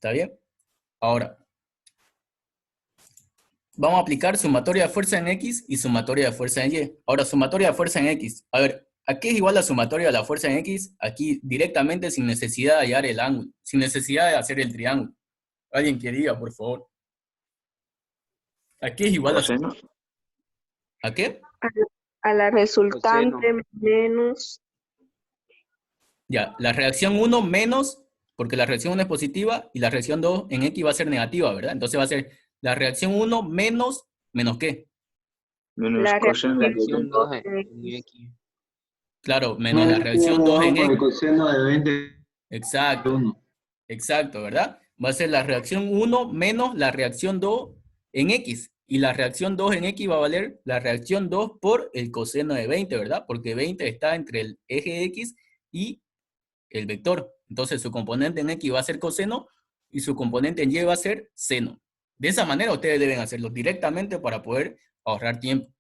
¿Está bien? Ahora, vamos a aplicar sumatoria de fuerza en X y sumatoria de fuerza en Y. Ahora, sumatoria de fuerza en X. A ver, ¿a qué es igual la sumatoria de la fuerza en X? Aquí directamente sin necesidad de hallar el ángulo, sin necesidad de hacer el triángulo. Alguien que diga, por favor. ¿A qué es igual la Coseno. sumatoria? ¿A qué? A la Coseno. resultante menos Ya, la reacción 1 menos, porque la reacción 1 es positiva y la reacción 2 en X va a ser negativa, ¿verdad? Entonces va a ser la reacción 1 menos, ¿menos qué? Menos la coseno de Reacción 2 reacción en X. Claro, menos la Menos reacción 2 en por el X. coseno de 20 Exacto, 1. exacto, ¿verdad? Va a ser la reacción 1 menos la reacción 2 en X. Y la reacción 2 en X va a valer la reacción 2 por el coseno de 20, ¿verdad? Porque 20 está entre el eje X y el vector. Entonces su componente en X va a ser coseno y su componente en Y va a ser seno. De esa manera ustedes deben hacerlo directamente para poder ahorrar tiempo.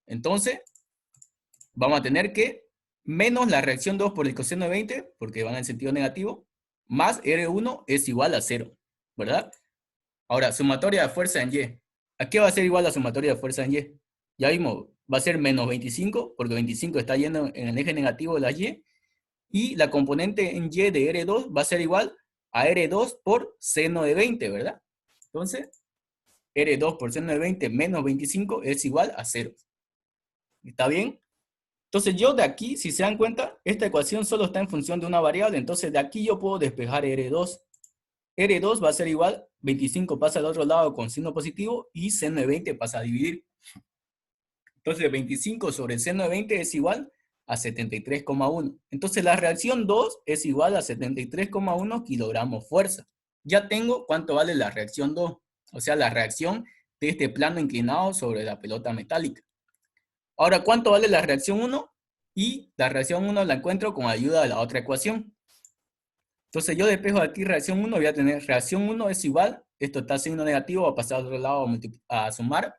Entonces, vamos a tener que menos la reacción 2 por el coseno de 20, porque van en sentido negativo, más R1 es igual a 0, ¿verdad? Ahora, sumatoria de fuerza en Y. ¿A qué va a ser igual la sumatoria de fuerza en Y? Ya vimos, va a ser menos 25, porque 25 está yendo en el eje negativo de la Y, y la componente en Y de R2 va a ser igual a R2 por seno de 20, ¿verdad? Entonces, R2 por seno de 20 menos 25 es igual a 0. ¿Está bien? Entonces yo de aquí, si se dan cuenta, esta ecuación solo está en función de una variable, entonces de aquí yo puedo despejar R2. R2 va a ser igual, 25 pasa al otro lado con signo positivo y seno de 20 pasa a dividir. Entonces 25 sobre seno de 20 es igual a 73,1. Entonces la reacción 2 es igual a 73,1 kilogramos fuerza. Ya tengo cuánto vale la reacción 2, o sea, la reacción de este plano inclinado sobre la pelota metálica. Ahora, ¿cuánto vale la reacción 1? Y la reacción 1 la encuentro con ayuda de la otra ecuación. Entonces yo despejo aquí reacción 1, voy a tener reacción 1 es igual, esto está signo negativo, va a pasar al otro lado a sumar.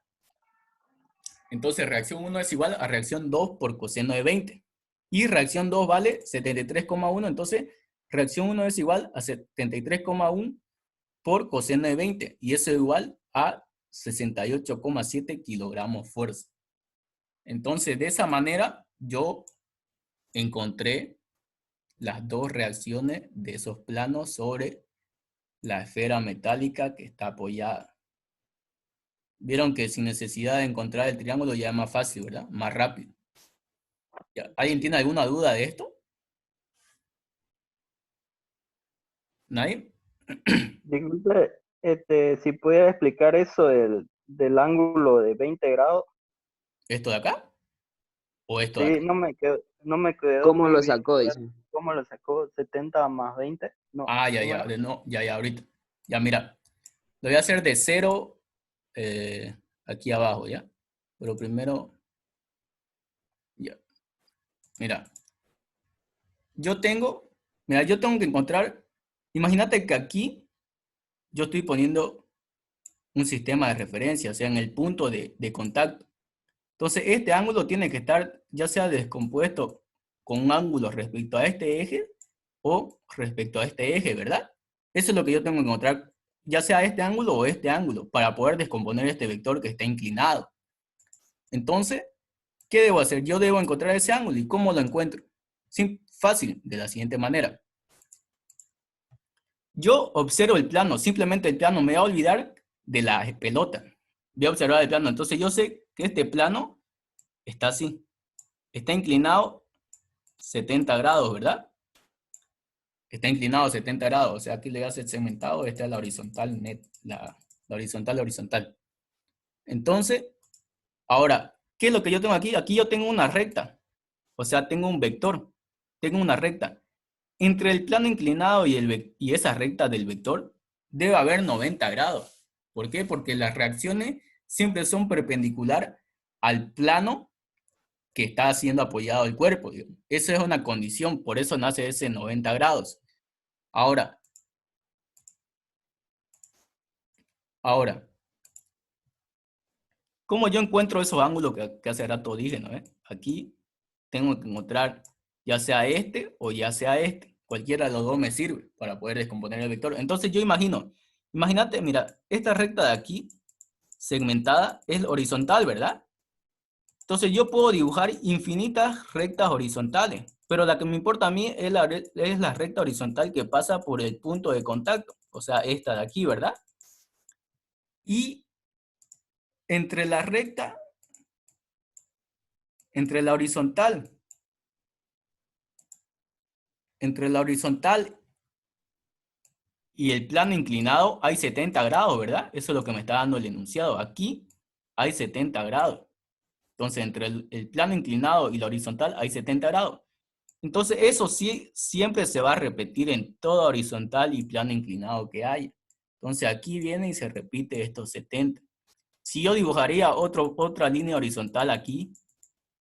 Entonces reacción 1 es igual a reacción 2 por coseno de 20. Y reacción 2 vale 73,1, entonces reacción 1 es igual a 73,1 por coseno de 20. Y eso es igual a 68,7 kilogramos fuerza. Entonces de esa manera yo encontré las dos reacciones de esos planos sobre la esfera metálica que está apoyada. Vieron que sin necesidad de encontrar el triángulo ya es más fácil, ¿verdad? Más rápido. ¿Alguien tiene alguna duda de esto? ¿Nadie? Disculpe, si pudiera explicar eso del ángulo de 20 grados. ¿Esto de acá? ¿O esto de Sí, acá? no me quedó ¿Cómo muy lo bien sacó? claro. Dice. ¿Cómo lo sacó? ¿70 más 20? No, Ah, ya, ¿cómo ya, era? no, ya, ya, ahorita. Ya, mira, lo voy a hacer de 0 aquí abajo, ¿ya? Pero primero, ya, mira. Yo tengo que encontrar, imagínate que aquí yo estoy poniendo un sistema de referencia, o sea, en el punto de contacto. Entonces, este ángulo tiene que estar ya sea descompuesto con un ángulo respecto a este eje o respecto a este eje, ¿verdad? Eso es lo que yo tengo que encontrar, ya sea este ángulo o este ángulo, para poder descomponer este vector que está inclinado. Entonces, ¿qué debo hacer? Yo debo encontrar ese ángulo. ¿Y cómo lo encuentro? Fácil, de la siguiente manera. Yo observo el plano, simplemente el plano, me va a olvidar de la pelota. Voy a observar el plano, entonces yo sé que este plano está así. Está inclinado 70 grados, ¿verdad? Está inclinado 70 grados, o sea, aquí le voy a hacer segmentado, esta es la horizontal net, la horizontal. Entonces, ahora, ¿qué es lo que yo tengo aquí? Aquí yo tengo una recta, o sea, tengo un vector, tengo una recta. Entre el plano inclinado y esa recta del vector debe haber 90 grados. ¿Por qué? Porque las reacciones siempre son perpendicular al plano que está siendo apoyado el cuerpo. Digamos. Esa es una condición, por eso nace ese 90 grados. Ahora, ¿cómo yo encuentro esos ángulos que hace rato dije, ¿no? Aquí tengo que encontrar ya sea este o ya sea este. Cualquiera de los dos me sirve para poder descomponer el vector. Entonces yo imagínate, mira, esta recta de aquí, segmentada, es horizontal, ¿verdad? Entonces yo puedo dibujar infinitas rectas horizontales, pero la que me importa a mí es la recta horizontal que pasa por el punto de contacto, o sea, esta de aquí, ¿verdad? Y entre la recta, entre la horizontal y el plano inclinado hay 70 grados, ¿verdad? Eso es lo que me está dando el enunciado. Aquí hay 70 grados. Entonces, entre el plano inclinado y la horizontal hay 70 grados. Entonces, eso sí siempre se va a repetir en toda horizontal y plano inclinado que haya. Entonces, aquí viene y se repite estos 70. Si yo dibujaría otra línea horizontal aquí,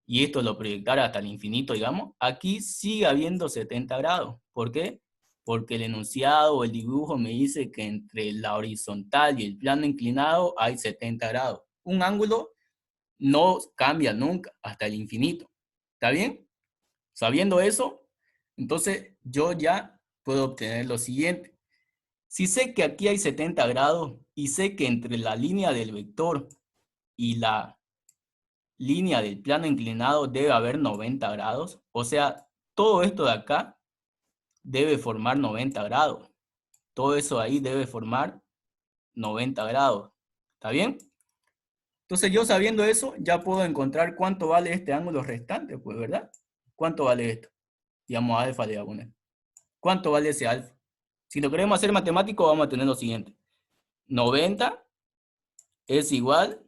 y esto lo proyectara hasta el infinito, digamos, aquí sigue habiendo 70 grados. ¿Por qué? Porque el enunciado o el dibujo me dice que entre la horizontal y el plano inclinado hay 70 grados. Un ángulo no cambia nunca hasta el infinito. ¿Está bien? Sabiendo eso, entonces yo ya puedo obtener lo siguiente. Si sé que aquí hay 70 grados y sé que entre la línea del vector y la línea del plano inclinado debe haber 90 grados, o sea, todo esto de acá debe formar 90 grados. Todo eso ahí debe formar 90 grados. ¿Está bien? Entonces yo sabiendo eso, ya puedo encontrar cuánto vale este ángulo restante, pues, ¿verdad? ¿Cuánto vale esto? Digamos, alfa le voy a poner. ¿Cuánto vale ese alfa? Si lo queremos hacer matemático, vamos a tener lo siguiente. 90 es igual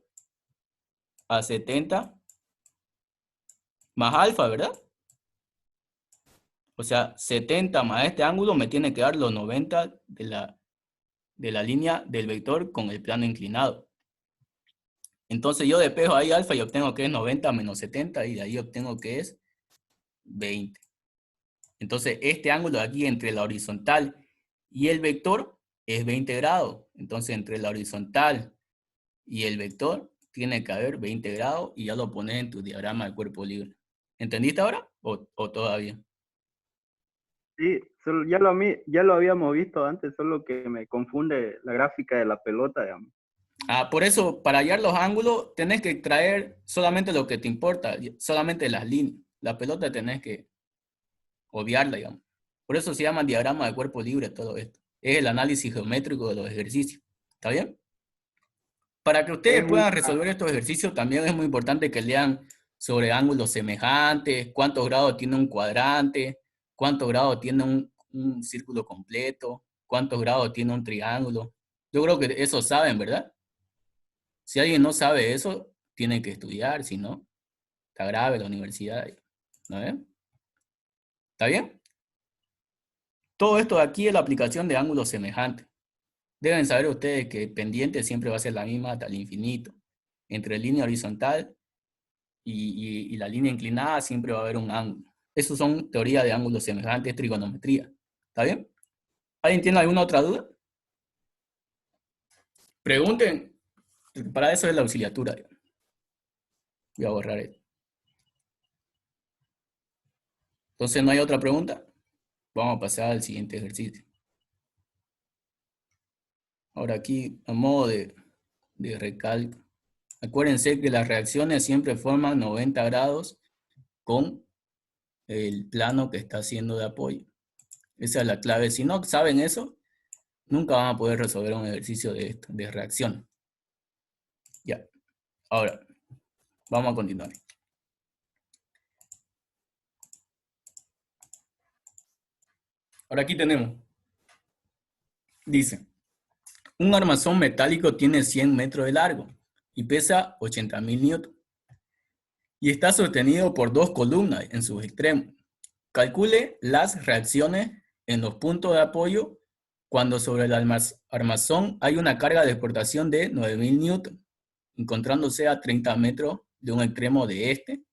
a 70 más alfa, ¿verdad? O sea, 70 más este ángulo me tiene que dar los 90 de la línea del vector con el plano inclinado. Entonces yo despejo ahí alfa y obtengo que es 90 menos 70 y de ahí obtengo que es 20. Entonces este ángulo de aquí entre la horizontal y el vector es 20 grados. Entonces entre la horizontal y el vector tiene que haber 20 grados y ya lo pones en tu diagrama de cuerpo libre. ¿Entendiste ahora o todavía? Sí, ya lo habíamos visto antes, solo que me confunde la gráfica de la pelota, digamos. Por eso, para hallar los ángulos, tenés que extraer solamente lo que te importa, solamente las líneas. La pelota tenés que obviarla, digamos. Por eso se llama diagrama de cuerpo libre todo esto. Es el análisis geométrico de los ejercicios. ¿Está bien? Para que ustedes Es puedan una, resolver estos ejercicios, también es muy importante que lean sobre ángulos semejantes, cuántos grados tiene un cuadrante, cuántos grados tiene un círculo completo, cuántos grados tiene un triángulo. Yo creo que eso saben, ¿verdad? Si alguien no sabe eso, tiene que estudiar, si no, está grave la universidad. ¿No ves? ¿Está bien? Todo esto de aquí es la aplicación de ángulos semejantes. Deben saber ustedes que pendiente siempre va a ser la misma hasta el infinito. Entre línea horizontal y la línea inclinada siempre va a haber un ángulo. Esos son teorías de ángulos semejantes, trigonometría. ¿Está bien? ¿Alguien tiene alguna otra duda? Pregunten. Para eso es la auxiliatura. Voy a borrar esto. Entonces, ¿no hay otra pregunta? Vamos a pasar al siguiente ejercicio. Ahora aquí, a modo de recalco. Acuérdense que las reacciones siempre forman 90 grados con el plano que está haciendo de apoyo. Esa es la clave. Si no saben eso, nunca van a poder resolver un ejercicio de esto, de reacción. Ya. Ahora, vamos a continuar. Ahora aquí tenemos. Dice, un armazón metálico tiene 100 metros de largo y pesa 80.000 newton. Y está sostenido por dos columnas en sus extremos. Calcule las reacciones en los puntos de apoyo cuando sobre el armazón hay una carga de exportación de 9.000 newton, encontrándose a 30 metros de un extremo de este.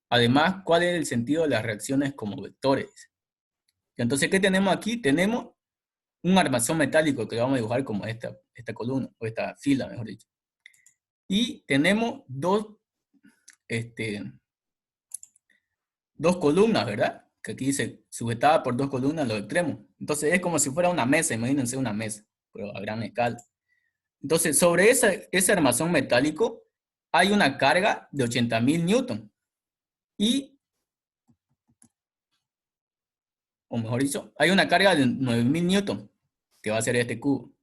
Además, ¿cuál es el sentido de las reacciones como vectores? Entonces, ¿qué tenemos aquí? Tenemos un armazón metálico que vamos a dibujar como esta columna, o esta fila, mejor dicho. Y tenemos dos columnas, ¿verdad? que aquí dice sujetada por 2 columnas a los extremos. Entonces es como si fuera una mesa, imagínense una mesa, pero a gran escala. Entonces sobre ese armazón metálico hay una carga de 80.000 newton. O mejor dicho, hay una carga de 9.000 newton, que va a ser este cubo.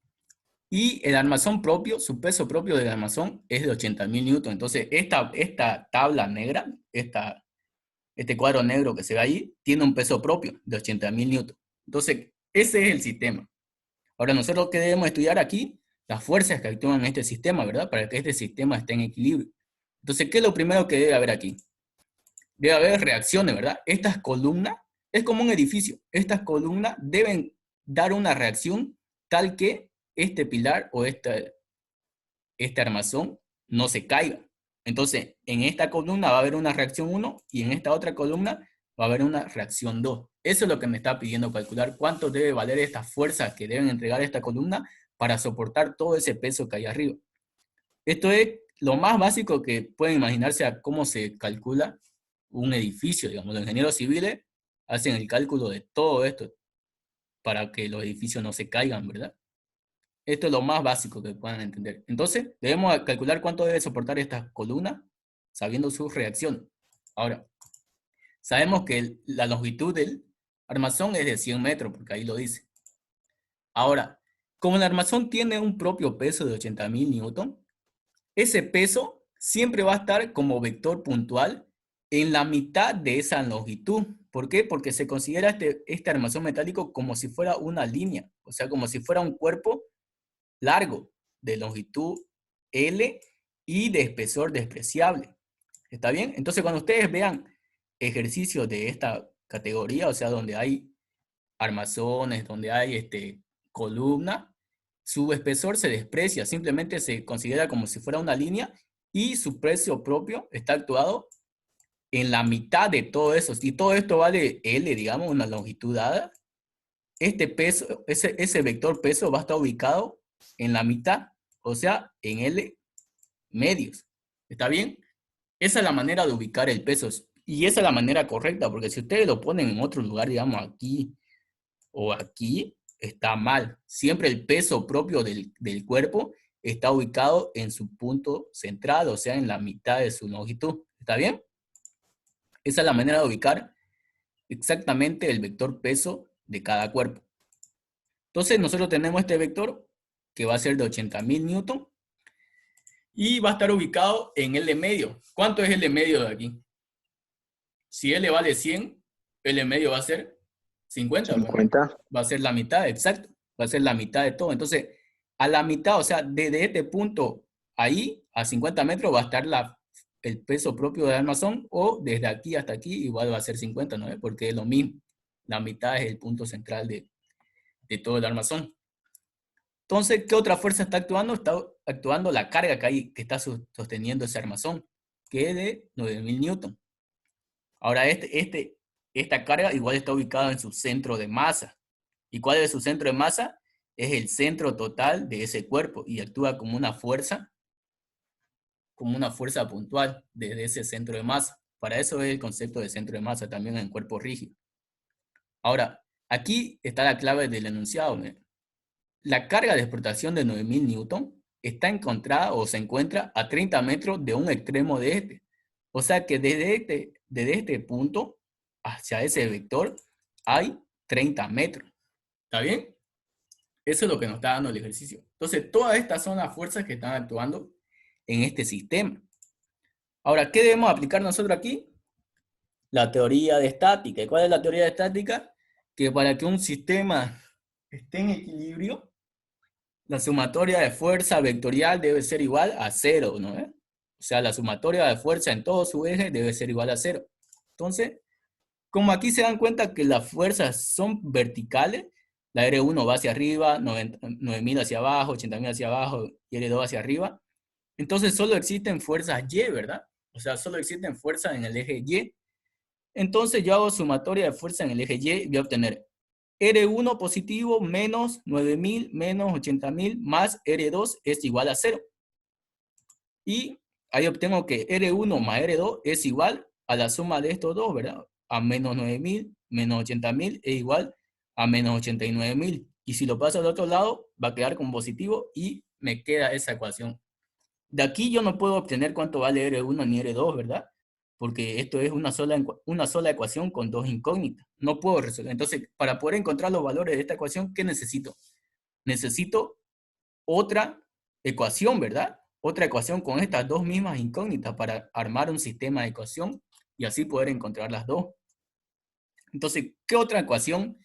Y el armazón propio, su peso propio del armazón es de 80.000 newton. Entonces esta tabla negra, este cuadro negro que se ve ahí, tiene un peso propio de 80.000 newton. Entonces, ese es el sistema. Ahora, nosotros que debemos estudiar aquí, las fuerzas que actúan en este sistema, ¿verdad? Para que este sistema esté en equilibrio. Entonces, ¿qué es lo primero que debe haber aquí? Debe haber reacciones, ¿verdad? Estas columnas, es como un edificio. Estas columnas deben dar una reacción tal que este pilar o este armazón no se caiga. Entonces, en esta columna va a haber una reacción 1 y en esta otra columna va a haber una reacción 2. Eso es lo que me está pidiendo calcular cuánto debe valer estas fuerzas que deben entregar esta columna para soportar todo ese peso que hay arriba. Esto es lo más básico que pueden imaginarse a cómo se calcula un edificio. Digamos, los ingenieros civiles hacen el cálculo de todo esto para que los edificios no se caigan, ¿verdad? Esto es lo más básico que puedan entender. Entonces, debemos calcular cuánto debe soportar esta columna, sabiendo su reacción. Ahora, sabemos que la longitud del armazón es de 100 metros, porque ahí lo dice. Ahora, como el armazón tiene un propio peso de 80.000 newton, ese peso siempre va a estar como vector puntual en la mitad de esa longitud. ¿Por qué? Porque se considera este armazón metálico como si fuera una línea, o sea, como si fuera un cuerpo largo, de longitud L y de espesor despreciable. ¿Está bien? Entonces, cuando ustedes vean ejercicios de esta categoría, o sea, donde hay armazones, donde hay columna, su espesor se desprecia, simplemente se considera como si fuera una línea y su precio propio está actuado en la mitad de todo eso. Si todo esto vale L, digamos, una longitud dada, este peso, ese vector peso va a estar ubicado en la mitad, o sea, en L medios. ¿Está bien? Esa es la manera de ubicar el peso. Y esa es la manera correcta, porque si ustedes lo ponen en otro lugar, digamos aquí o aquí, está mal. Siempre el peso propio del cuerpo está ubicado en su punto central, o sea, en la mitad de su longitud. ¿Está bien? Esa es la manera de ubicar exactamente el vector peso de cada cuerpo. Entonces nosotros tenemos este vector que va a ser de 80.000 newton y va a estar ubicado en L medio. ¿Cuánto es L medio de aquí? Si L vale 100, L medio va a ser 50. 50. Va a ser la mitad, exacto. Va a ser la mitad de todo. Entonces, a la mitad, o sea, desde este punto ahí, a 50 metros, va a estar el peso propio del armazón, o desde aquí hasta aquí, igual va a ser 50, ¿no? Porque es lo mismo. La mitad es el punto central de todo el armazón. Entonces, ¿qué otra fuerza está actuando? Está actuando la carga que está sosteniendo ese armazón, que es de 9.000 newton. Ahora, esta carga igual está ubicada en su centro de masa. ¿Y cuál es su centro de masa? Es el centro total de ese cuerpo y actúa como una fuerza puntual desde ese centro de masa. Para eso es el concepto de centro de masa también en cuerpo rígido. Ahora, aquí está la clave del enunciado. La carga de explotación de 9.000 newton está encontrada o se encuentra a 30 metros de un extremo de este. O sea que desde este punto hacia ese vector hay 30 metros. ¿Está bien? Eso es lo que nos está dando el ejercicio. Entonces, todas estas son las fuerzas que están actuando en este sistema. Ahora, ¿qué debemos aplicar nosotros aquí? La teoría de estática. ¿Y cuál es la teoría de estática? Que para que un sistema esté en equilibrio, la sumatoria de fuerza vectorial debe ser igual a 0, ¿no? O sea, la sumatoria de fuerza en todo su eje debe ser igual a 0. Entonces, como aquí se dan cuenta que las fuerzas son verticales, la R1 va hacia arriba, 9.000 hacia abajo, 80.000 hacia abajo y R2 hacia arriba, entonces solo existen fuerzas Y, ¿verdad? O sea, solo existen fuerzas en el eje Y. Entonces yo hago sumatoria de fuerza en el eje Y y voy a obtener R1 positivo menos 9.000 menos 80.000 más R2 es igual a 0. Y ahí obtengo que R1 más R2 es igual a la suma de estos dos, ¿verdad? a menos 9.000, menos 80.000 es igual a menos 89.000. Y si lo paso al otro lado, va a quedar como positivo y me queda esa ecuación. De aquí yo no puedo obtener cuánto vale R1 ni R2, ¿verdad? Porque esto es una sola ecuación con dos incógnitas. No puedo resolver. Entonces, para poder encontrar los valores de esta ecuación, ¿qué necesito? Necesito otra ecuación, ¿verdad? Otra ecuación con estas dos mismas incógnitas para armar un sistema de ecuación y así poder encontrar las dos. Entonces, ¿qué otra ecuación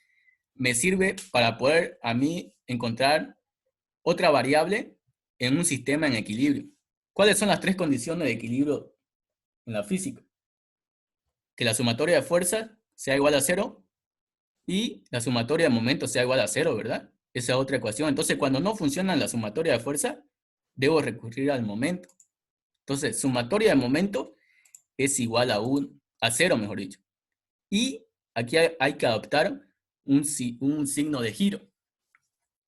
me sirve para poder a mí encontrar otra variable en un sistema en equilibrio? ¿Cuáles son las tres condiciones de equilibrio en la física? Que la sumatoria de fuerzas sea igual a 0 y la sumatoria de momentos sea igual a 0, ¿verdad? Esa es otra ecuación. Entonces, cuando no funciona la sumatoria de fuerza, debo recurrir al momento. Entonces, sumatoria de momento es igual a 0, mejor dicho. Y aquí hay que adoptar un signo de giro.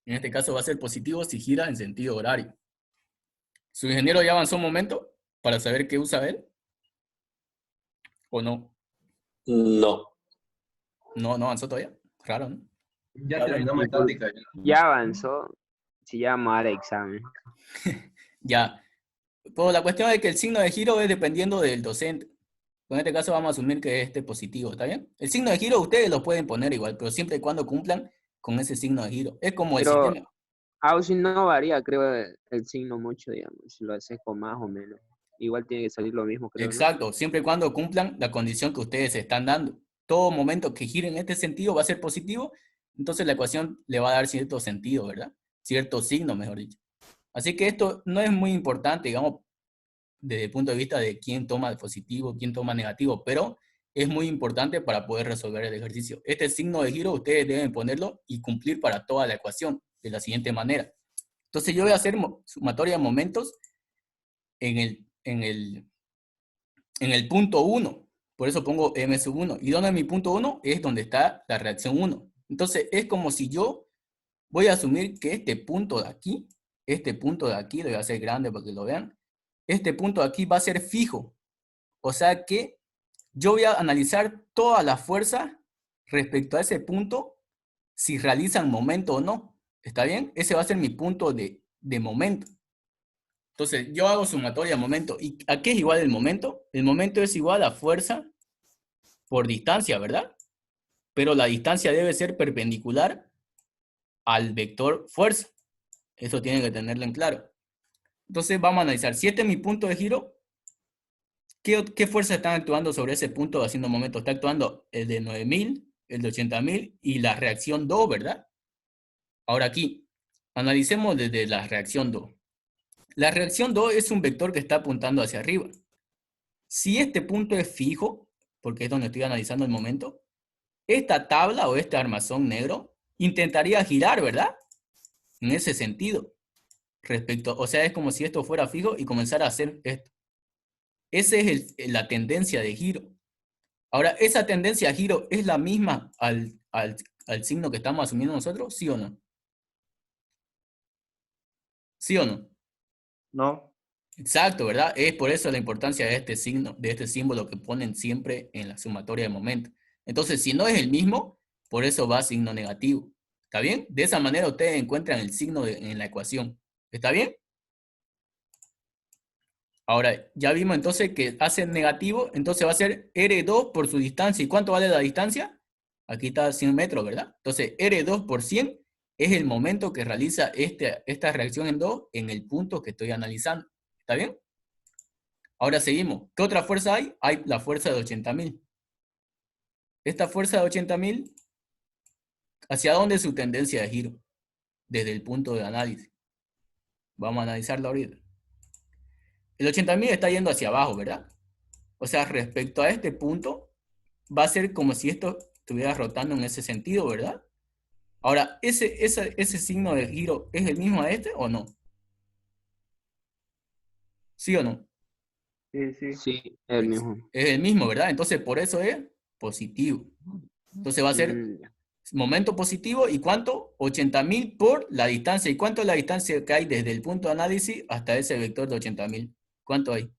En este caso va a ser positivo si gira en sentido horario. ¿Su ingeniero ya avanzó un momento para saber qué usa él? ¿O no? No. No avanzó todavía. Raro, ¿no? Ya terminamos estática. Ya avanzó. Si ya vamos a dar examen. Ya. Pues la cuestión es que el signo de giro es dependiendo del docente. En este caso vamos a asumir que es este positivo, ¿está bien? El signo de giro ustedes lo pueden poner igual, pero siempre y cuando cumplan con ese signo de giro. Es como el Pero sistema. aún si no varía, creo, el signo mucho, digamos. Si lo haces con más o menos. Igual tiene que salir lo mismo, creo. Exacto, siempre y cuando cumplan la condición que ustedes están dando. Todo momento que gire en este sentido va a ser positivo, entonces la ecuación le va a dar cierto sentido, ¿verdad? Cierto signo, mejor dicho. Así que esto no es muy importante, digamos, desde el punto de vista de quién toma positivo, quién toma negativo, pero es muy importante para poder resolver el ejercicio. Este signo de giro ustedes deben ponerlo y cumplir para toda la ecuación de la siguiente manera. Entonces yo voy a hacer sumatoria de momentos en el punto 1. Por eso pongo M1. ¿Y dónde es mi punto 1? Es donde está la reacción 1. Entonces es como si yo voy a asumir que este punto de aquí, lo voy a hacer grande para que lo vean, este punto de aquí va a ser fijo. O sea que yo voy a analizar todas las fuerzas respecto a ese punto, si realizan momento o no. ¿Está bien? Ese va a ser mi punto de momento. Entonces, yo hago sumatoria de momento. ¿Y a qué es igual el momento? El momento es igual a fuerza por distancia, ¿verdad? Pero la distancia debe ser perpendicular al vector fuerza. Eso tienen que tenerlo en claro. Entonces, vamos a analizar. Si este es mi punto de giro, ¿qué fuerzas están actuando sobre ese punto haciendo momento? Está actuando el de 9.000, el de 80.000 y la reacción 2, ¿verdad? Ahora aquí, analicemos desde la reacción 2. La reacción 2 es un vector que está apuntando hacia arriba. Si este punto es fijo, porque es donde estoy analizando el momento, esta tabla o este armazón negro intentaría girar, ¿verdad? En ese sentido. O sea, es como si esto fuera fijo y comenzara a hacer esto. Esa es la tendencia de giro. Ahora, ¿esa tendencia a giro es la misma al signo que estamos asumiendo nosotros? ¿Sí o no? ¿Sí o no? No. Exacto, ¿verdad? Es por eso la importancia de este signo, de este símbolo que ponen siempre en la sumatoria de momentos. Entonces, si no es el mismo, por eso va signo negativo. ¿Está bien? De esa manera ustedes encuentran el signo en la ecuación. ¿Está bien? Ahora, ya vimos entonces que hace negativo, entonces va a ser R2 por su distancia. ¿Y cuánto vale la distancia? Aquí está 100 metros, ¿verdad? Entonces, R2 por 100 es el momento que realiza esta reacción en 2 en el punto que estoy analizando. ¿Está bien? Ahora seguimos. ¿Qué otra fuerza hay? Hay la fuerza de 80.000. Esta fuerza de 80.000, ¿hacia dónde es su tendencia de giro? Desde el punto de análisis. Vamos a analizarla ahorita. El 80.000 está yendo hacia abajo, ¿verdad? O sea, respecto a este punto, va a ser como si esto estuviera rotando en ese sentido, ¿verdad? Ahora, ¿ese signo de giro es el mismo a este o no? ¿Sí o no? Sí. Sí, el mismo. Es el mismo, ¿verdad? Entonces, por eso es positivo. Entonces va a ser momento positivo, ¿y cuánto? 80.000 por la distancia. ¿Y cuánto es la distancia que hay desde el punto de análisis hasta ese vector de 80.000? ¿Cuánto hay?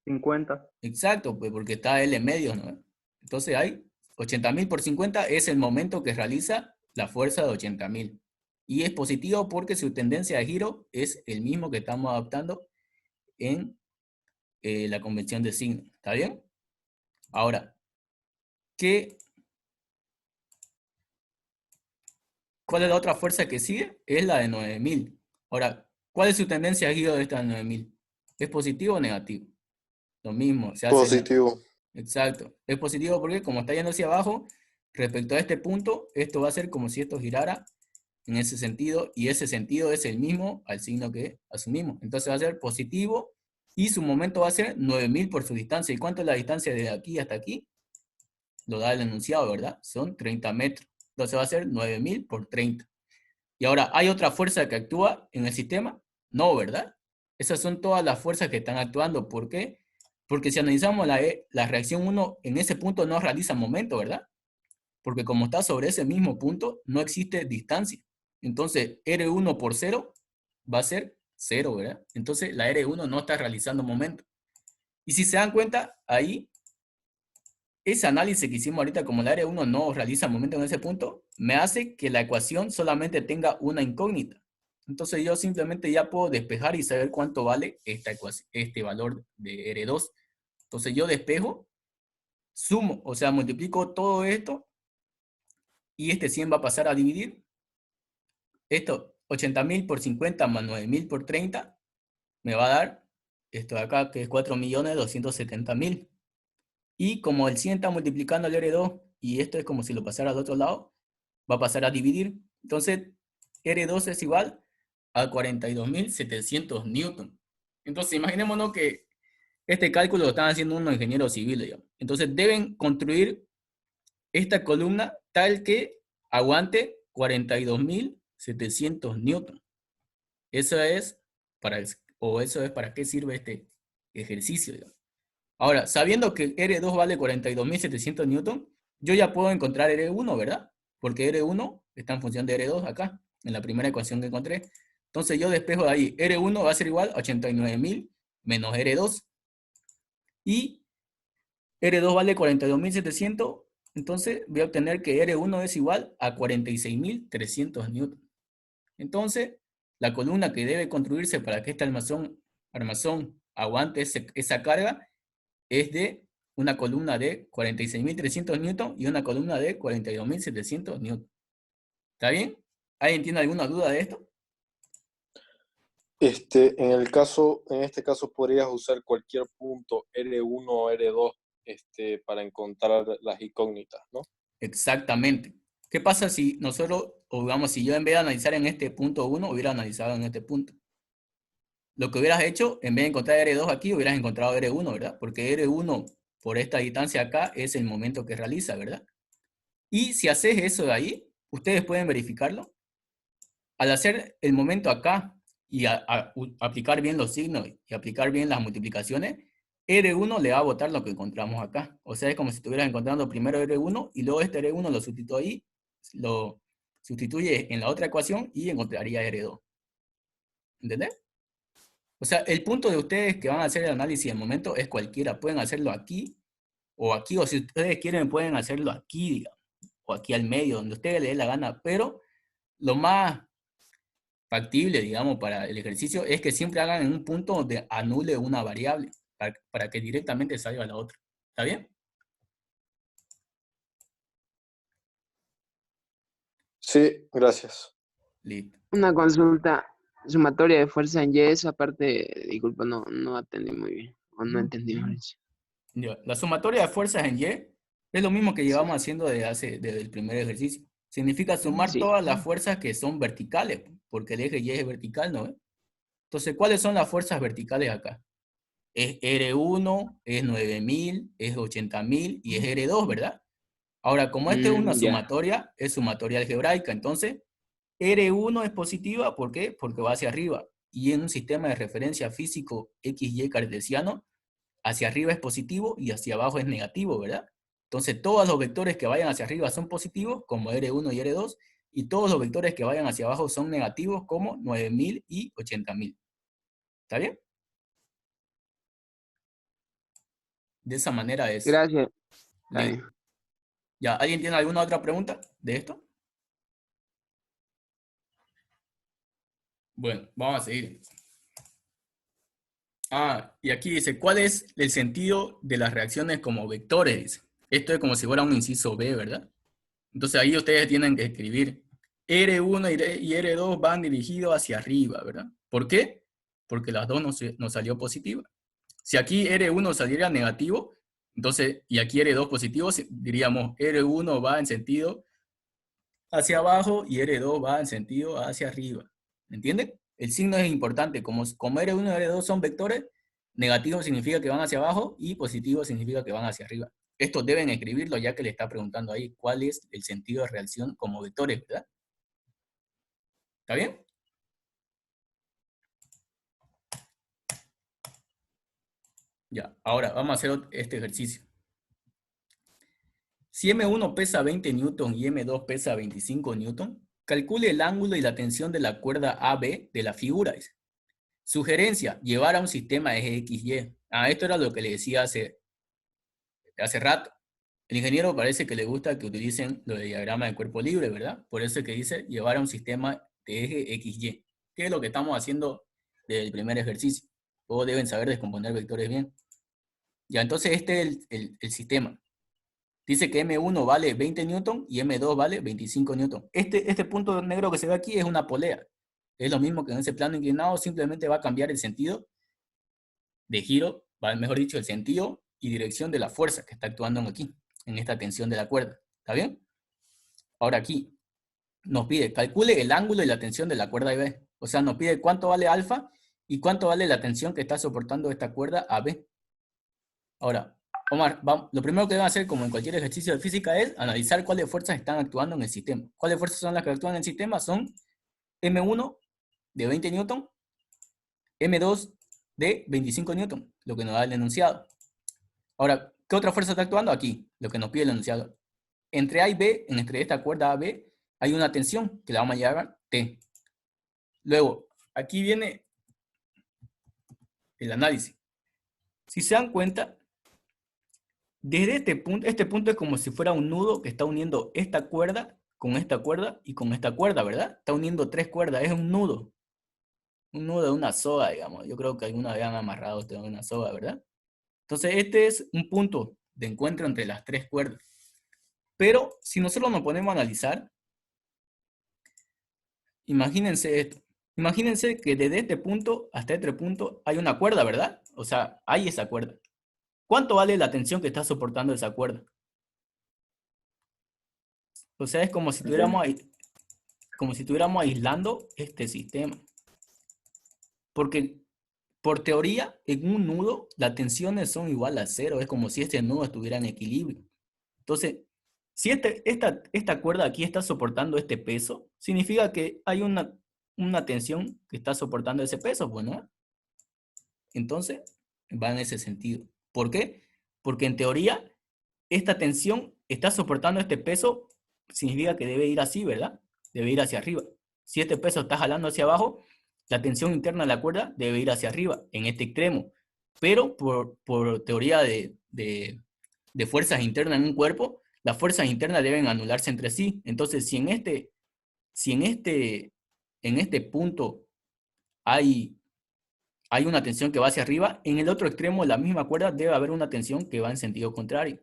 50. Exacto, pues porque está L en medio, ¿no? Entonces hay 80.000 por 50 es el momento que realiza la fuerza de 80.000. Y es positivo porque su tendencia de giro es el mismo que estamos adoptando en la convención de signo. ¿Está bien? Ahora, ¿cuál es la otra fuerza que sigue? Es la de 9.000. Ahora, ¿cuál es su tendencia de giro de esta 9.000? ¿Es positivo o negativo? Lo mismo, se hace... Positivo. Exacto. Es positivo porque como está yendo hacia abajo, respecto a este punto, esto va a ser como si esto girara en ese sentido, y ese sentido es el mismo al signo que asumimos. Entonces va a ser positivo, y su momento va a ser 9.000 por su distancia. ¿Y cuánto es la distancia de aquí hasta aquí? Lo da el enunciado, ¿verdad? Son 30 metros. Entonces va a ser 9.000 por 30. Y ahora, ¿hay otra fuerza que actúa en el sistema? No, ¿verdad? Esas son todas las fuerzas que están actuando. ¿Por qué? Porque si analizamos la reacción 1, en ese punto no realiza momento, ¿verdad? Porque como está sobre ese mismo punto, no existe distancia. Entonces, R1 por 0 va a ser 0, ¿verdad? Entonces, la R1 no está realizando momento. Y si se dan cuenta, ahí, ese análisis que hicimos ahorita, como la R1 no realiza momento en ese punto, me hace que la ecuación solamente tenga una incógnita. Entonces, yo simplemente ya puedo despejar y saber cuánto vale este valor de R2. Entonces, yo despejo, sumo, o sea, multiplico todo esto, y este 100 va a pasar a dividir. Esto, 80.000 por 50 más 9.000 por 30, me va a dar esto de acá, que es 4.270.000. Y como el 100 está multiplicando el R2, y esto es como si lo pasara al otro lado, va a pasar a dividir. Entonces, R2 es igual a 42.700 newton. Entonces, imaginémonos que este cálculo lo están haciendo unos ingenieros civiles, digamos. Entonces, deben construir esta columna tal que aguante 42.700 newton. Eso es para qué sirve este ejercicio, digamos. Ahora, sabiendo que R2 vale 42.700 newton, yo ya puedo encontrar R1, ¿verdad? Porque R1 está en función de R2 acá, en la primera ecuación que encontré. Entonces yo despejo de ahí. R1 va a ser igual a 89.000 menos R2. Y R2 vale 42.700, entonces voy a obtener que R1 es igual a 46.300 newton. Entonces, la columna que debe construirse para que este armazón aguante esa carga es de una columna de 46.300 newton y una columna de 42.700 newton. ¿Está bien? ¿Alguien tiene alguna duda de esto? En este caso podrías usar cualquier punto R1 o R2 para encontrar las incógnitas, ¿no? Exactamente. ¿Qué pasa si nosotros, o digamos, si yo en vez de analizar en este punto 1, hubiera analizado en este punto? Lo que hubieras hecho, en vez de encontrar R2 aquí, hubieras encontrado R1, ¿verdad? Porque R1 por esta distancia acá es el momento que realiza, ¿verdad? Y si haces eso de ahí, ustedes pueden verificarlo. Al hacer el momento acá y aplicar bien los signos y aplicar bien las multiplicaciones, R1 le va a botar lo que encontramos acá. O sea, es como si estuvieras encontrando primero R1 y luego este R1 lo sustituye ahí, lo sustituye en la otra ecuación y encontraría R2. ¿Entendés? O sea, el punto de ustedes que van a hacer el análisis de momento es cualquiera. Pueden hacerlo aquí, o si ustedes quieren pueden hacerlo aquí, digamos, o aquí al medio, donde ustedes les dé la gana. Pero lo más factible, digamos, para el ejercicio es que siempre hagan en un punto donde anule una variable para que directamente salga la otra. ¿Está bien? Sí, gracias. Listo. Una consulta, sumatoria de fuerza en Y, esa parte, disculpa, no atendí muy bien, o no entendí muy bien. Ya, la sumatoria de fuerzas en Y es lo mismo que Sí, llevamos haciendo desde el primer ejercicio. Significa sumar sí. todas las fuerzas que son verticales, porque el eje Y es vertical, ¿no? Entonces, ¿cuáles son las fuerzas verticales acá? Es R1, es 9.000, es 80.000 y es R2, ¿verdad? Ahora, como esta es una Ya. sumatoria, es sumatoria algebraica, entonces R1 es positiva, ¿por qué? Porque va hacia arriba. Y en un sistema de referencia físico XY cartesiano, hacia arriba es positivo y hacia abajo es negativo, ¿verdad? Entonces todos los vectores que vayan hacia arriba son positivos, como R1 y R2, y todos los vectores que vayan hacia abajo son negativos, como 9.000 y 80.000. ¿Está bien? De esa manera es. Gracias. Está Listo. bien. ¿Ya? ¿Alguien tiene alguna otra pregunta de esto? Bueno, vamos a seguir. Y aquí dice, ¿cuál es el sentido de las reacciones como vectores? Dice. Esto es como si fuera un inciso B, ¿verdad? Entonces ahí ustedes tienen que escribir R1 y R2 van dirigidos hacia arriba, ¿verdad? ¿Por qué? Porque las dos nos salió positiva. Si aquí R1 saliera negativo, entonces, y aquí R2 positivo, diríamos R1 va en sentido hacia abajo y R2 va en sentido hacia arriba. ¿Me entienden? El signo es importante. Como R1 y R2 son vectores, negativo significa que van hacia abajo y positivo significa que van hacia arriba. Esto deben escribirlo ya que le está preguntando ahí cuál es el sentido de reacción como vectores, ¿verdad? ¿Está bien? Ya, ahora vamos a hacer este ejercicio. Si M1 pesa 20 newton y M2 pesa 25 newton, calcule el ángulo y la tensión de la cuerda AB de la figura. Dice. Sugerencia, llevar a un sistema eje XY. Esto era lo que le decía hace rato. El ingeniero parece que le gusta que utilicen lo de diagrama de cuerpo libre, ¿verdad? Por eso es que dice llevar a un sistema de eje XY. ¿Qué es lo que estamos haciendo del primer ejercicio? Todos deben saber descomponer vectores bien. Ya, entonces este es el sistema. Dice que M1 vale 20 newton y M2 vale 25 newton. Este punto negro que se ve aquí es una polea. Es lo mismo que en ese plano inclinado, simplemente va a cambiar el sentido de giro, mejor dicho, el sentido y dirección de la fuerza que está actuando aquí, en esta tensión de la cuerda. ¿Está bien? Ahora aquí nos pide, calcule el ángulo y la tensión de la cuerda AB. O sea, nos pide cuánto vale alfa y cuánto vale la tensión que está soportando esta cuerda AB. Ahora, Omar, lo primero que deben hacer, como en cualquier ejercicio de física, es analizar cuáles fuerzas están actuando en el sistema. ¿Cuáles fuerzas son las que actúan en el sistema? Son M1 de 20 newton, M2 de 25 newton, lo que nos da el enunciado. Ahora, ¿qué otra fuerza está actuando? Aquí, lo que nos pide el enunciado. Entre A y B, entre esta cuerda AB, hay una tensión que la vamos a llamar T. Luego, aquí viene el análisis. Si se dan cuenta, desde este punto es como si fuera un nudo que está uniendo esta cuerda con esta cuerda y con esta cuerda, ¿verdad? Está uniendo tres cuerdas, es un nudo de una soga, digamos. Yo creo que alguna vez han amarrado esto en una soga, ¿verdad? Entonces este es un punto de encuentro entre las tres cuerdas. Pero si nosotros nos ponemos a analizar, imagínense esto. Imagínense que desde este punto hasta este punto hay una cuerda, ¿verdad? O sea, hay esa cuerda. ¿Cuánto vale la tensión que está soportando esa cuerda? O sea, es como si estuviéramos aislando este sistema. Porque por teoría, en un nudo, las tensiones son igual a cero. Es como si este nudo estuviera en equilibrio. Entonces, si esta cuerda aquí está soportando este peso, significa que hay una tensión que está soportando ese peso, pues, ¿no? Entonces, va en ese sentido. ¿Por qué? Porque en teoría, esta tensión está soportando este peso, significa que debe ir así, ¿verdad? Debe ir hacia arriba. Si este peso está jalando hacia abajo, la tensión interna de la cuerda debe ir hacia arriba, en este extremo. Pero por teoría de fuerzas internas en un cuerpo, las fuerzas internas deben anularse entre sí. Entonces, si en este punto hay una tensión que va hacia arriba, en el otro extremo de la misma cuerda debe haber una tensión que va en sentido contrario.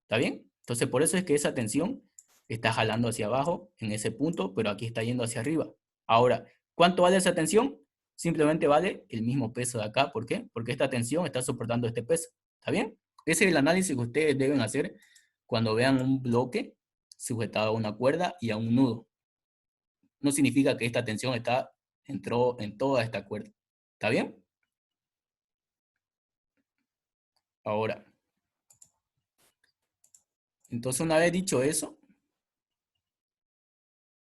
¿Está bien? Entonces, por eso es que esa tensión está jalando hacia abajo en ese punto, pero aquí está yendo hacia arriba. Ahora, ¿cuánto vale esa tensión? Simplemente vale el mismo peso de acá. ¿Por qué? Porque esta tensión está soportando este peso. ¿Está bien? Ese es el análisis que ustedes deben hacer cuando vean un bloque sujetado a una cuerda y a un nudo. No significa que esta tensión entró en toda esta cuerda. ¿Está bien? Ahora, entonces una vez dicho eso,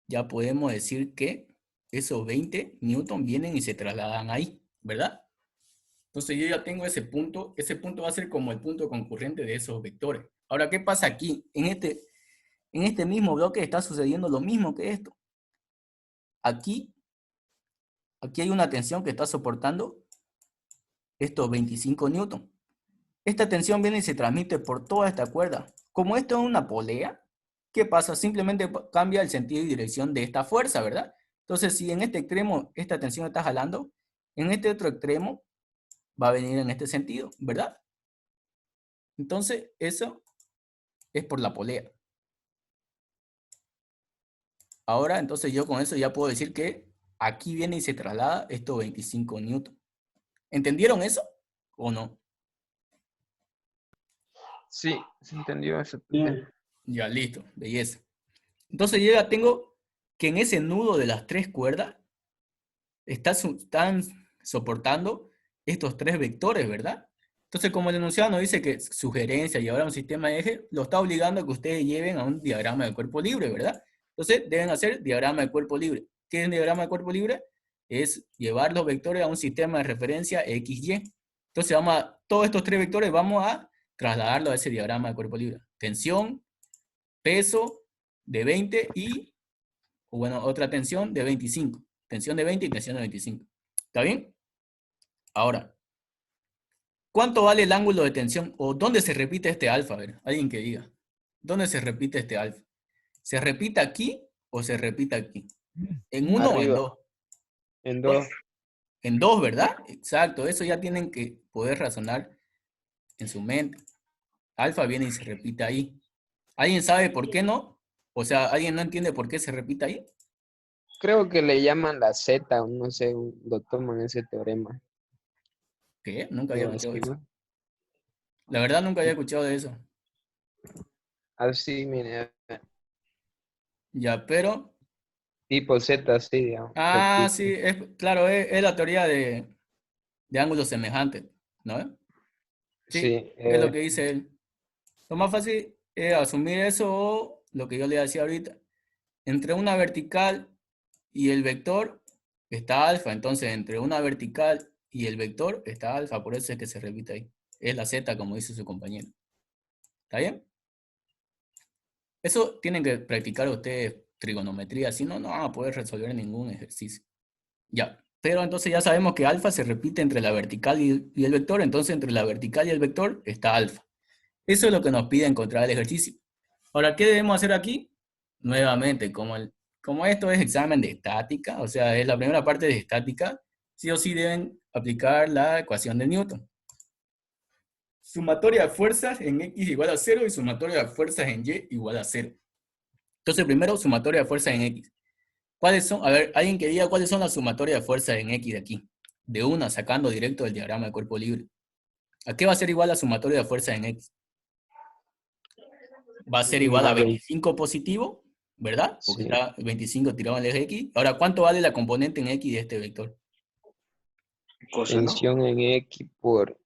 ya podemos decir que esos 20 newton vienen y se trasladan ahí, ¿verdad? Entonces yo ya tengo ese punto va a ser como el punto concurrente de esos vectores. Ahora, ¿qué pasa aquí? En este mismo bloque está sucediendo lo mismo que esto. Aquí hay una tensión que está soportando estos 25 newton. esta tensión viene y se transmite por toda esta cuerda. Como esto es una polea, ¿qué pasa? Simplemente cambia el sentido y dirección de esta fuerza, ¿verdad? Entonces, si en este extremo esta tensión está jalando, en este otro extremo va a venir en este sentido, ¿verdad? Entonces, eso es por la polea. Ahora, entonces yo con eso ya puedo decir que aquí viene y se traslada estos 25 newton. ¿Entendieron eso o no? Sí, se entendió eso. Ya, listo, belleza. Entonces yo ya tengo que en ese nudo de las tres cuerdas están soportando estos tres vectores, ¿verdad? Entonces, como el enunciado nos dice que sugerencia llevar a un sistema de eje, lo está obligando a que ustedes lleven a un diagrama de cuerpo libre, ¿verdad? Entonces, deben hacer diagrama de cuerpo libre. ¿Qué es un diagrama de cuerpo libre? Es llevar los vectores a un sistema de referencia XY. Entonces, todos estos tres vectores vamos a trasladarlo a ese diagrama de cuerpo libre. Tensión, peso de 20 y, bueno, otra tensión de 25. Tensión de 20 y tensión de 25. ¿Está bien? Ahora, ¿cuánto vale el ángulo de tensión? ¿O dónde se repite este alfa? A ver, alguien que diga. ¿Dónde se repite este alfa? ¿Se repite aquí o se repite aquí? ¿En uno o en Arriba. dos? En 2. En dos, ¿verdad? Exacto, eso ya tienen que poder razonar en su mente. Alfa viene y se repite ahí. ¿Alguien sabe por qué no? O sea, ¿alguien no entiende por qué se repite ahí? Creo que le llaman la Z, no sé, lo toman ese teorema. ¿Qué? Nunca había Pero escuchado así, eso. ¿no? La verdad nunca había escuchado de eso. Así, mire, Ya, pero... tipo Z, así, digamos. Ah, sí, repite. claro, es la teoría de ángulos semejantes, ¿no? Sí, Sí, es lo que dice él. Lo más fácil es asumir eso o lo que yo le decía ahorita. Entre una vertical y el vector está alfa, entonces entre una vertical y el vector está alfa, por eso es que se repite ahí. Es la z, como dice su compañero. ¿Está bien? Eso tienen que practicar ustedes trigonometría, si no, no van a poder resolver ningún ejercicio. Ya, pero entonces ya sabemos que alfa se repite entre la vertical y el vector, entonces entre la vertical y el vector está alfa. Eso es lo que nos pide encontrar el ejercicio. Ahora, ¿qué debemos hacer aquí? Nuevamente, como esto es examen de estática, o sea, es la primera parte de estática, sí o sí deben aplicar la ecuación de Newton. Sumatoria de fuerzas en X igual a 0 y sumatoria de fuerzas en Y igual a 0. Entonces, primero, sumatoria de fuerzas en X. ¿Cuáles son? A ver, alguien que diga cuáles son las sumatorias de fuerzas en X de aquí. De una, sacando directo del diagrama de cuerpo libre. ¿A qué va a ser igual la sumatoria de fuerzas en X? Va a ser igual a 25 positivo, ¿verdad? Porque Sí. está 25 tirado en el eje X. Ahora, ¿cuánto vale la componente en X de este vector? Tensión en X por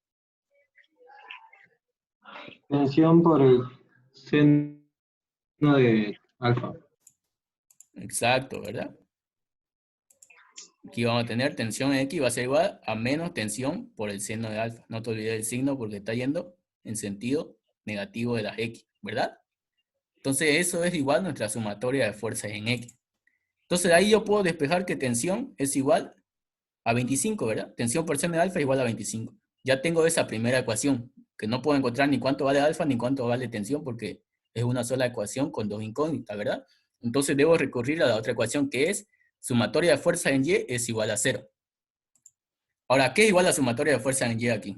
Tensión por el seno de alfa. Exacto, ¿verdad? Aquí vamos a tener tensión en X va a ser igual a menos tensión por el seno de alfa. No te olvides del signo porque está yendo en sentido negativo de las X, ¿verdad? Entonces eso es igual a nuestra sumatoria de fuerzas en X. Entonces ahí yo puedo despejar que tensión es igual a 25, ¿verdad? Tensión por seno de alfa es igual a 25. Ya tengo esa primera ecuación, que no puedo encontrar ni cuánto vale alfa ni cuánto vale tensión porque es una sola ecuación con dos incógnitas, ¿verdad? Entonces debo recurrir a la otra ecuación que es sumatoria de fuerzas en Y es igual a 0. Ahora, ¿qué es igual a sumatoria de fuerzas en Y aquí?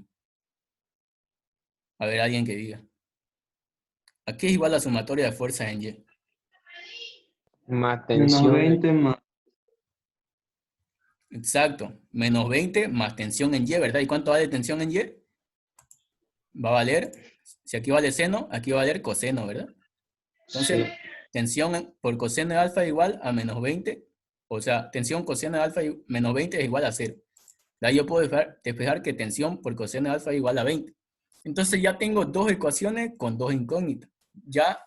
A ver, alguien que diga. ¿A qué es igual la sumatoria de fuerzas en Y? más Menos tensión. 20 más. Exacto. Menos 20 más tensión en Y, ¿verdad? ¿Y cuánto vale tensión en Y? Va a valer, si aquí vale seno, aquí va a valer coseno, ¿verdad? Entonces, Sí. tensión por coseno de alfa es igual a menos 20. O sea, tensión coseno de alfa menos 20 es igual a 0. De ahí yo puedo despejar que tensión por coseno de alfa es igual a 20. Entonces ya tengo dos ecuaciones con dos incógnitas. Ya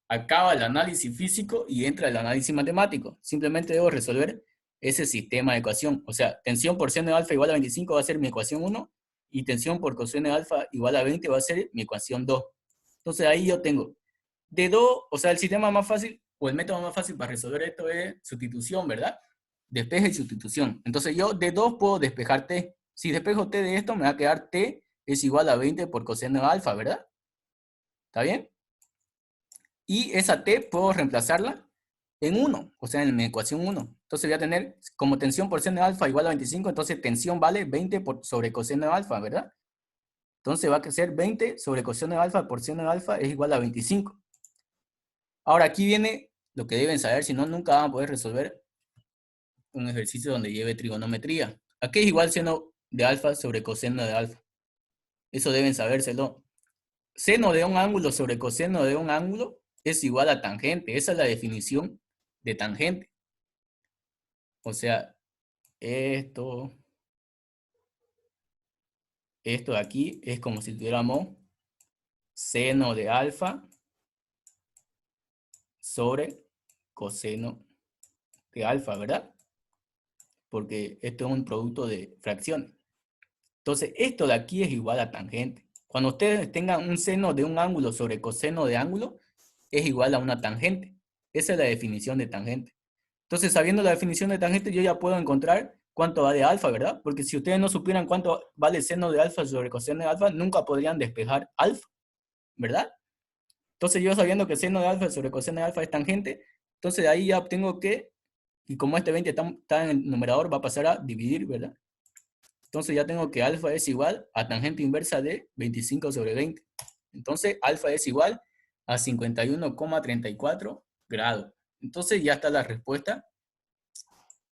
acaba el análisis físico y entra el análisis matemático. Simplemente debo resolver ese sistema de ecuación. O sea, tensión por seno de alfa igual a 25 va a ser mi ecuación 1 y tensión por coseno de alfa igual a 20 va a ser mi ecuación 2. Entonces ahí yo tengo de 2, o sea, el sistema más fácil o el método más fácil para resolver esto es sustitución, ¿verdad? Despeje y sustitución. Entonces yo de 2 puedo despejar t. Si despejo t de esto me va a quedar t es igual a 20 por coseno de alfa, ¿verdad? ¿Está bien? Y esa t puedo reemplazarla en 1, o sea, en mi ecuación 1. Entonces voy a tener como tensión por seno de alfa igual a 25, entonces tensión vale 20 sobre coseno de alfa, ¿verdad? Entonces va a ser 20 sobre coseno de alfa por seno de alfa es igual a 25. Ahora aquí viene lo que deben saber, si no, nunca van a poder resolver un ejercicio donde lleve trigonometría. ¿A qué es igual seno de alfa sobre coseno de alfa? Eso deben sabérselo. Seno de un ángulo sobre coseno de un ángulo es igual a tangente. Esa es la definición de tangente. O sea, esto de aquí es como si tuviéramos seno de alfa sobre coseno de alfa, ¿verdad? Porque esto es un producto de fracciones. Entonces, esto de aquí es igual a tangente. Cuando ustedes tengan un seno de un ángulo sobre coseno de ángulo, es igual a una tangente. Esa es la definición de tangente. Entonces, sabiendo la definición de tangente, yo ya puedo encontrar cuánto vale alfa, ¿verdad? Porque si ustedes no supieran cuánto vale seno de alfa sobre coseno de alfa, nunca podrían despejar alfa, ¿verdad? Entonces, yo sabiendo que seno de alfa sobre coseno de alfa es tangente, entonces de ahí ya obtengo que, y como este 20 está en el numerador, va a pasar a dividir, ¿verdad? Entonces ya tengo que alfa es igual a tangente inversa de 25 sobre 20. Entonces alfa es igual a 51,34 grados. Entonces ya está la respuesta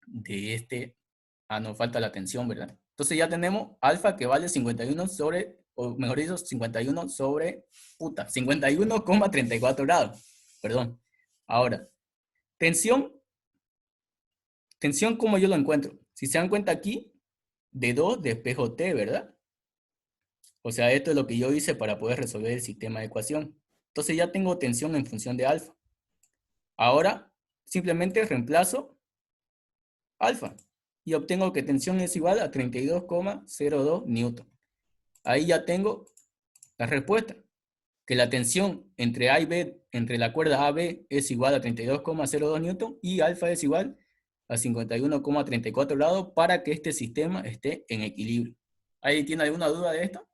de este. No falta la tensión, ¿verdad? Entonces ya tenemos alfa que vale 51 sobre, o mejor dicho, 51 sobre, 51,34 grados. Perdón. Ahora, tensión, ¿cómo yo lo encuentro? Si se dan cuenta aquí, de 2 despejo t, ¿verdad? O sea, esto es lo que yo hice para poder resolver el sistema de ecuación. Entonces ya tengo tensión en función de alfa. Ahora, simplemente reemplazo alfa. Y obtengo que tensión es igual a 32,02 newton. Ahí ya tengo la respuesta. Que la tensión entre A y B, entre la cuerda AB, es igual a 32,02 newton y alfa es igual a 51,34 grados para que este sistema esté en equilibrio. ¿Ahí tiene alguna duda de esto?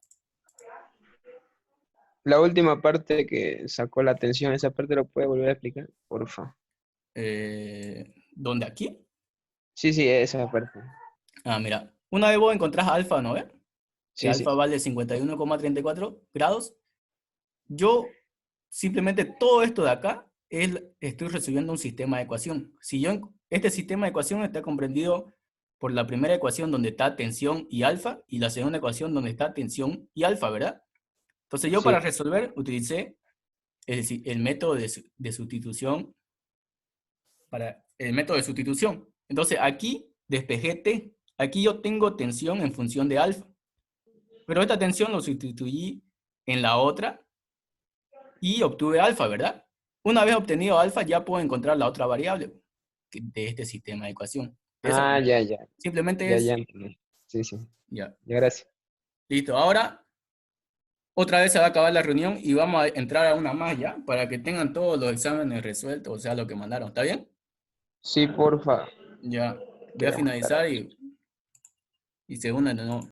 La última parte que sacó la tensión, esa parte lo puede volver a explicar, porfa. ¿Dónde aquí? Sí, esa parte. Mira, una vez vos encontrás alfa, ¿no ves? Que Sí, alfa vale 51,34 grados. Yo simplemente todo esto de acá estoy resolviendo un sistema de ecuación. Este sistema de ecuación está comprendido por la primera ecuación donde está tensión y alfa y la segunda ecuación donde está tensión y alfa, ¿verdad? Entonces yo para resolver utilicé el método de sustitución. Entonces aquí despejé t. Aquí yo tengo tensión en función de alfa. Pero esta tensión lo sustituí en la otra y obtuve alfa, ¿verdad? Una vez obtenido alfa ya puedo encontrar la otra variable de este sistema de ecuación. Ya. Simplemente Ya entendí. Sí. Ya. Ya, gracias. Listo. Ahora, otra vez se va a acabar la reunión y vamos a entrar a una más ya, para que tengan todos los exámenes resueltos, o sea, lo que mandaron. ¿Está bien? Sí, porfa. Ya. Voy a Queremos estar finalizar y se unan de nuevo.